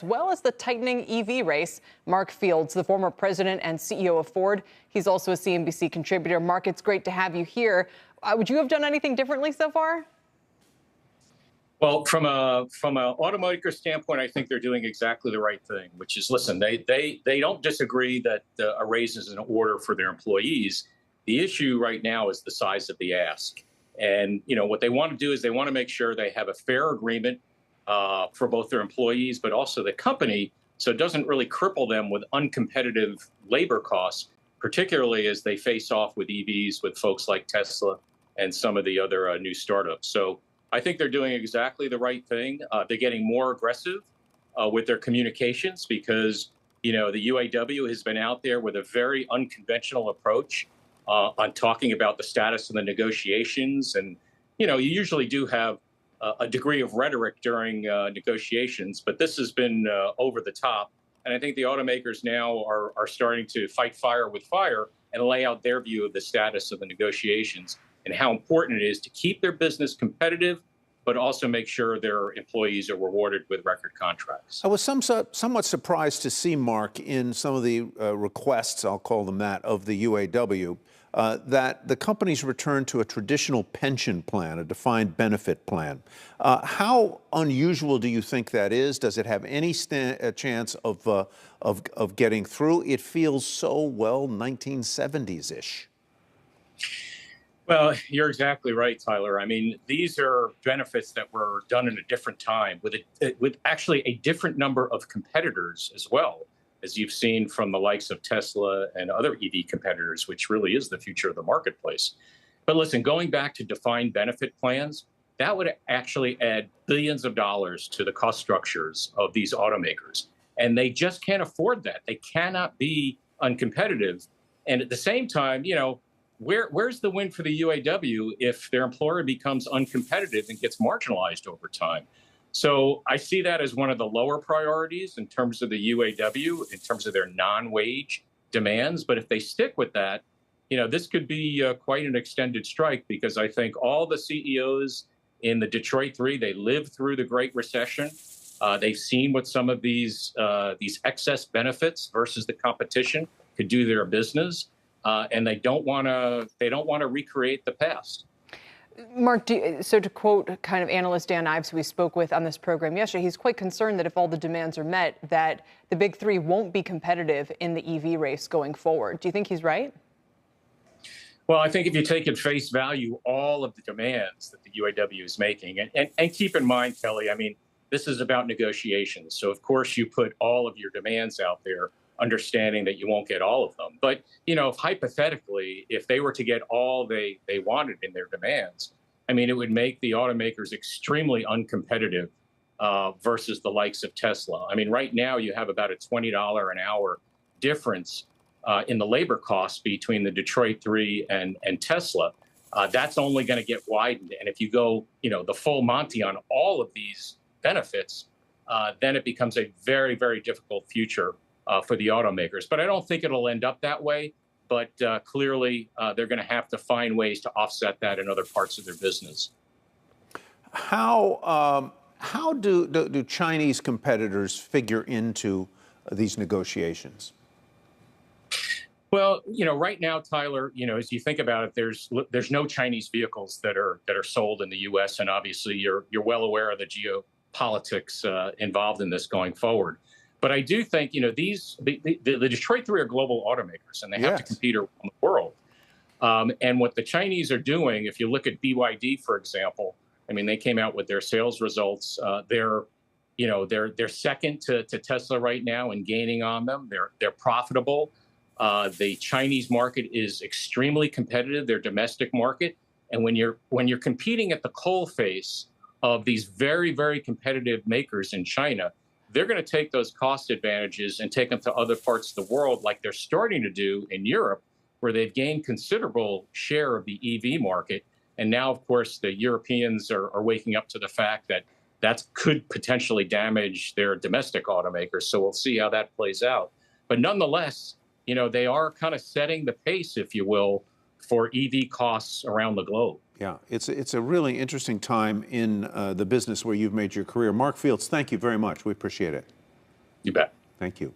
As well as the tightening EV race. Mark Fields, the former president and CEO of Ford. He's also a CNBC contributor. Mark, it's great to have you here. Would you have done anything differently so far? Well, from an automaker standpoint, I think they're doing exactly the right thing, which is, listen, they don't disagree that a raise is in order for their employees. The issue right now is the size of the ask. And, what they want to do is they want to make sure they have a fair agreement for both their employees, but also the company, so it doesn't really cripple them with uncompetitive labor costs, particularly as they face off with EVs with folks like Tesla and some of the other new startups. So I think they're doing exactly the right thing. They're getting more aggressive with their communications because, the UAW has been out there with a very unconventional approach on talking about the status of the negotiations. And, you usually do have a degree of rhetoric during negotiations, but this has been over the top. And I think the automakers now are starting to fight fire with fire and lay out their view of the status of the negotiations and how important it is to keep their business competitive, but also make sure their employees are rewarded with record contracts. I was somewhat surprised to see, Mark, in some of the requests, I'll call them that, of the UAW, that the companies return to a traditional pension plan, a defined benefit plan. How unusual do you think that is? Does it have any chance of getting through? It feels so, 1970s-ish. Well, you're exactly right, Tyler. I mean, these are benefits that were done in a different time with actually a different number of competitors as well, as you've seen from the likes of Tesla and other EV competitors, which really is the future of the marketplace. But listen, going back to defined benefit plans, that would actually add billions of dollars to the cost structures of these automakers. And they just can't afford that. They cannot be uncompetitive. And at the same time, where's the win for the UAW if their employer becomes uncompetitive and gets marginalized over time? So I see that as one of the lower priorities in terms of the UAW, in terms of their non-wage demands. But if they stick with that, this could be quite an extended strike, because I think all the CEOs in the Detroit Three, they lived through the Great Recession. They've seen what some of these excess benefits versus the competition could do to their business. And they don't want to recreate the past. Mark, so to quote kind of analyst Dan Ives, who we spoke with on this program yesterday, he's quite concerned that if all the demands are met, that the big three won't be competitive in the EV race going forward. Do you think he's right? Well, I think if you take at face value all of the demands that the UAW is making, and keep in mind, Kelly, I mean, this is about negotiations. So, of course, you put all of your demands out there, understanding that you won't get all of them. But, if hypothetically, if they were to get all they wanted in their demands, I mean, it would make the automakers extremely uncompetitive versus the likes of Tesla. I mean, right now you have about a $20 an hour difference in the labor costs between the Detroit Three and Tesla. That's only going to get widened. And if you go, the full Monty on all of these benefits, then it becomes a very, very difficult future for the automakers. But I don't think it'll end up that way. But clearly, they're going to have to find ways to offset that in other parts of their business. How do Chinese competitors figure into these negotiations? Well, right now, Tyler, as you think about it, there's no Chinese vehicles that are sold in the U.S. And obviously, you're well aware of the geopolitics involved in this going forward. But I do think, the Detroit Three are global automakers, and they have to compete around the world. And what the Chinese are doing, if you look at BYD, for example, I mean, they came out with their sales results. They're second to Tesla right now and gaining on them. They're profitable. The Chinese market is extremely competitive, their domestic market. And when you're competing at the coalface of these very, very competitive makers in China, they're going to take those cost advantages and take them to other parts of the world, like they're starting to do in Europe, where they've gained considerable share of the EV market. And now, of course, the Europeans are waking up to the fact that could potentially damage their domestic automakers. So we'll see how that plays out. But nonetheless, they are kind of setting the pace, if you will, for EV costs around the globe. Yeah, it's a really interesting time in the business where you've made your career. Mark Fields, thank you very much. We appreciate it. You bet. Thank you.